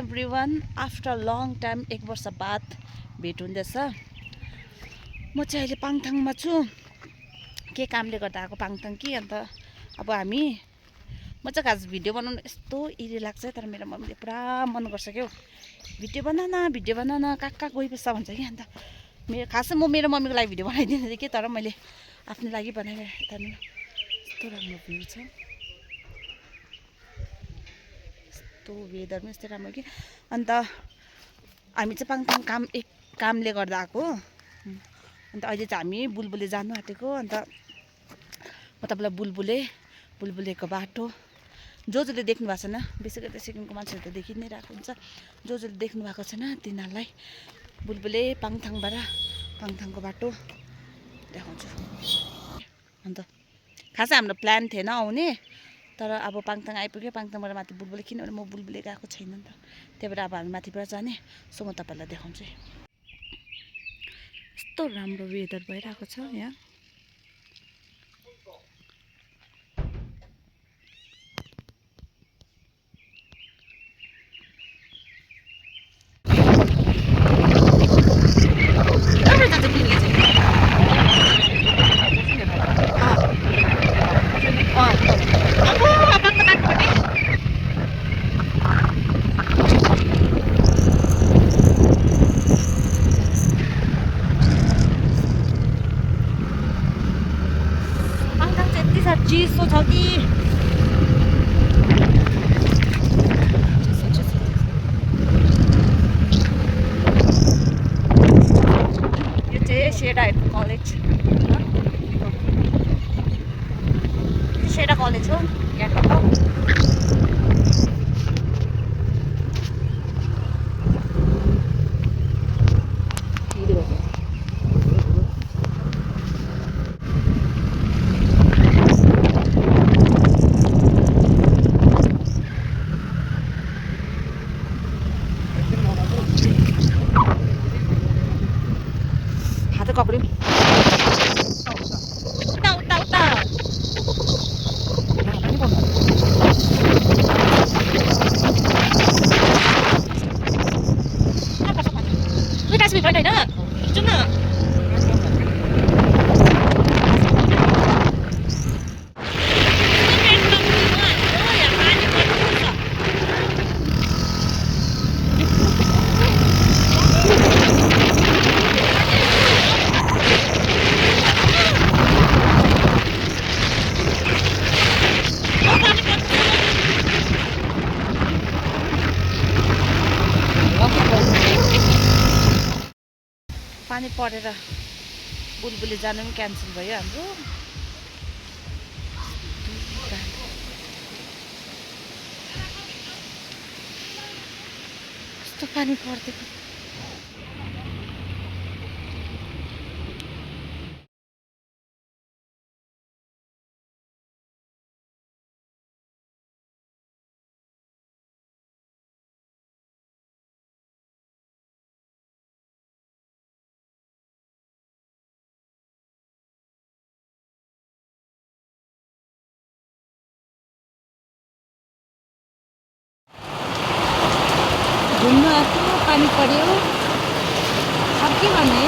Everyone after long time 1 वर्ष बाद भेट हुँदैछ। म चाहिँ अहिले पाङथाङमा छु। के कामले गर्दा आएको पाङथाङ कि अन्त अब म चाहिँ आज भिडियो बनाउनु यस्तो इरी लाग्छ तर मेरो मम्मीले पुरा मन गर्छ क्या भिडियो बना न कहाँ गइबस्छ भन्छ कि अन्त खासै म मेरो मम्मीको लागि भिडियो बनाइदिँदैन कि तर मैले आफ्नो लागि बनाइरहेको त यस्तो राम्रो भ्यू छ। यस्तो वेदर पनि यस्तै राम्रो कि अन्त हामी चाहिँ पाङथाङ कामले गर्दा आएको। अन्त अहिले चाहिँ हामी बुलबुले जानु आँटेको। अन्त म तपाईँलाई बुलबुलेको बाटो जसले देख्नु भएको छैन, विशेष गरी सिक्किमको मान्छेहरू त देखि नै रहेको हुन्छ, जसले देख्नु भएको छैन तिनीहरूलाई बुलबुले पाङथाङको बाटो देखाउँछु। अन्त खासै हाम्रो प्लान थिएन आउने, तर अब पाङथाङ आइपुग्यो। पाङथाङबाट माथि बुलबुले, किनभने म बुलबुले गएको छैन नि त, त्यही भएर अब हामी माथिबाट जाने। सो म तपाईँलाई देखाउँछु। यस्तो राम्रो वेदर भइरहेको छ यहाँ। चिसो छ कि यो चाहिँ सेडा कलेज, सेडा कलेज हो यहाँको। कपडे पानी परेर बुलबुले जानु पनि क्यान्सल भयो हाम्रो। कस्तो पानी पर्दैको। घुम्नु आएको पानी पर्यो, अब के गर्ने।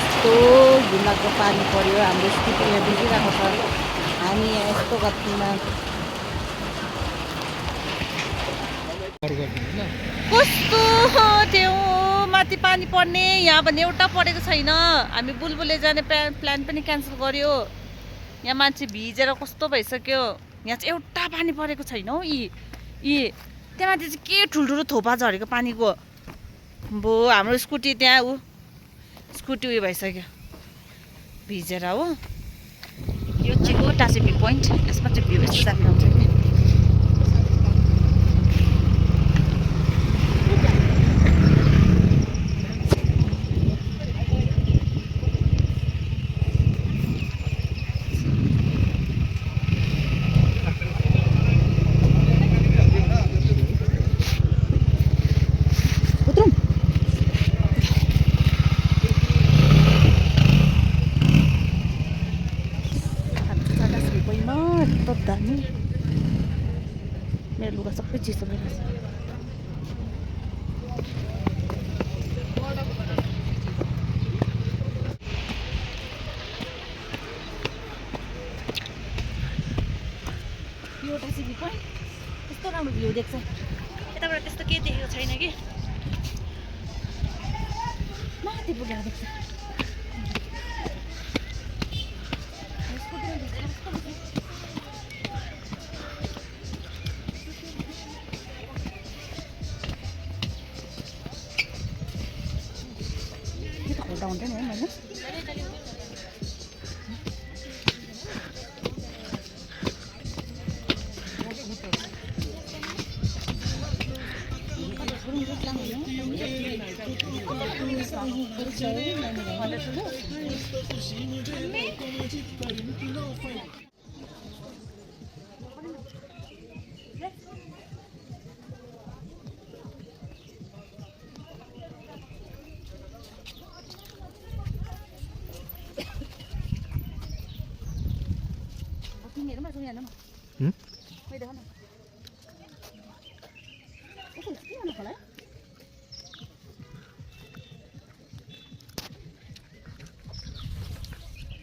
यस्तो घुम्लाको पानी पर्यो, हाम्रो स्कुटी यहाँ देखिरहेको छ। हामी यहाँ यस्तो गतिमा कस्तो थियो माथि पानी पर्ने, यहाँ भने एउटा परेको छैन। हामी बुलबुले जाने प्लान पनि क्यान्सल गर्यो। यहाँ मान्छे भिजेर कस्तो भइसक्यो। यहाँ चाहिँ एउटा पानी परेको छैन हौ। त्यहाँ माथि चाहिँ के ठुल्ठुलो थोपा झरेको पानीको। भो हाम्रो स्कुटी त्यहाँ स्कुटी उयो भइसक्यो भिजेर हो। यो चाहिँ हो टासे भ्यू पोइन्ट। यसमा चाहिँ भ्यू यस्तो दामी आउँछ कि। मेरो लुगा सबै चिसो भइरहेछ। एउटा चाहिँ भ्यू पोइन्ट कस्तो राम्रो भ्यू देख्छ। यताबाट त्यस्तो केही देखेको छैन कि माथि पुगेर देख्छ। खोल्दा हुन्थ्यो नि है मैले।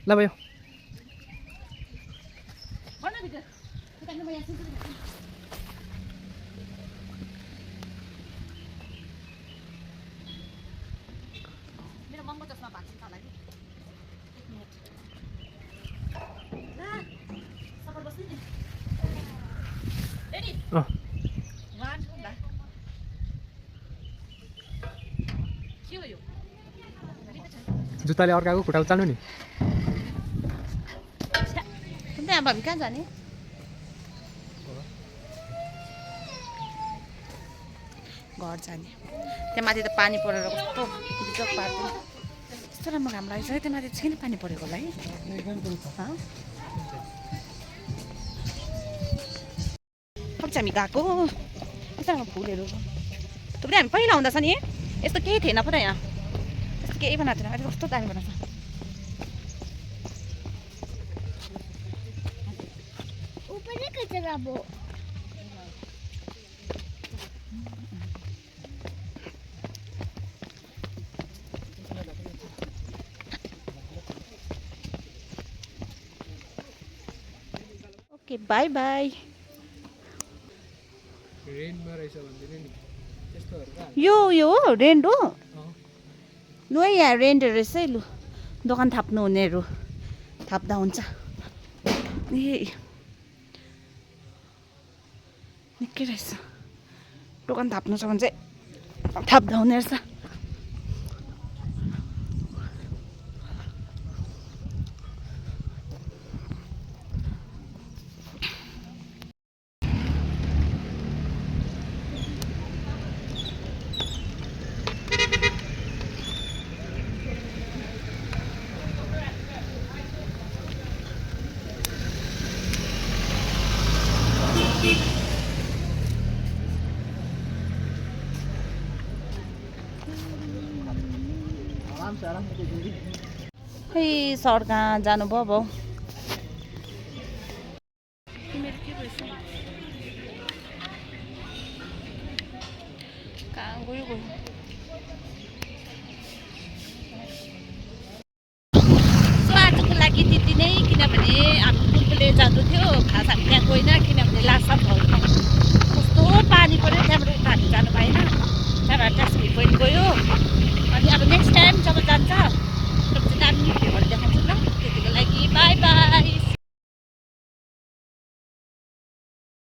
ल भयो मेरो महँगो चस्मा भाग्छ होला कि। एक मिनट ल सफल बस्नु नि। रेडी अँ 1 2 ल के हो यो जुत्ताले अर्काको खुट्टा उचाल्नु नि। त्यहाँ अब हामी कहाँ जाने? घर जाने। त्यहाँ माथि त पानी परेर कस्तो बिजोग पार्दैन। कस्तो राम्रो घाम लागेको छ है। त्यहाँ माथि चाहिँ किन पानी परेको होला है? कति चाहिँ हामी गएको यस्तो राम्रो फुलहरू। थुप्रै हामी पहिला हुँदा छ नि यस्तो केही थिएन पो त यहाँ। यस्तो केही बनाएको थिएन। अहिले कस्तो दामी बनाएको छ। Okay by by. यो हो रेन्ट हो लु है। यहाँ रेन्ट रहेछ है। लु दोकान थाप्नु हुनेहरू थाप्दा हुन्छ। ए निकै रहेछ। दोकान थाप्नु छ भने चाहिँ थाप्दा हुने रहेछ। खै सर कहाँ जानुभयो भाउ? कहाँ गयो गयो? सो आजको लागि त्यति नै। किनभने हामी बुलबुले जानु थियो। खास हामी त्यहाँ गएन किनभने लासा भएन। कस्तो पानी पऱ्यो। त्यहाँबाट उता हामी जानु पाएन। त्यहाँबाट ट्याक्सी पोइन्ट गयो। अनि अब नेक्स्ट टाइम जब जान्छ